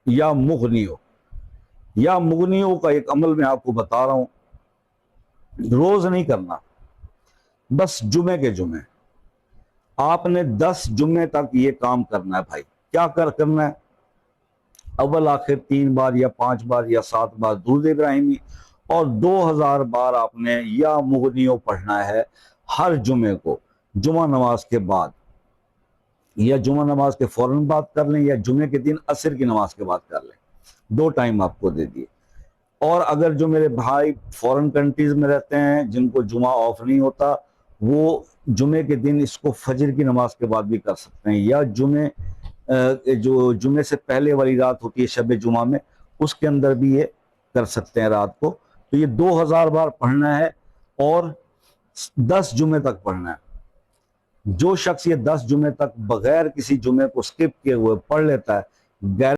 یا مغنیو. یا مغنیو کا ایک عمل میں آپ کو بتا رہا ہوں، روز نہیں کرنا، بس جمعے کے جمعے آپ نے 10 جمعے تک یہ کام کرنا ہے بھائی. کیا کرنا ہے؟ اول آخر 3 بار یا 5 بار یا 7 بار درود ابراہیمی، اور 2000 بار آپ نے یا مغنیو پڑھنا ہے ہر جمعے کو، جمعہ نماز کے بعد، یا جمعہ نماز کے فوراً بعد کر لیں، یا جمعے کے دن عصر کی نماز کے بعد کر لیں. 2 ٹائم آپ کو دے دیے. اور اگر جو میرے بھائی فورن کنٹریز میں رہتے ہیں جن کو جمعہ آف نہیں ہوتا، وہ جمعے کے دن اس کو فجر کی نماز کے بعد بھی کر سکتے ہیں، یا جو جمعے سے پہلے والی رات ہوتی ہے شب جمعہ میں، اس کے اندر بھی یہ کر سکتے ہیں رات کو. تو یہ 2000 بار پڑھنا ہے اور 10 جمعے تک پڑھنا ہے. جو شخص یہ 10 جمعے تک بغیر کسی جمعے کو سکپ کیے ہوئے پڑھ لیتا ہے، غیر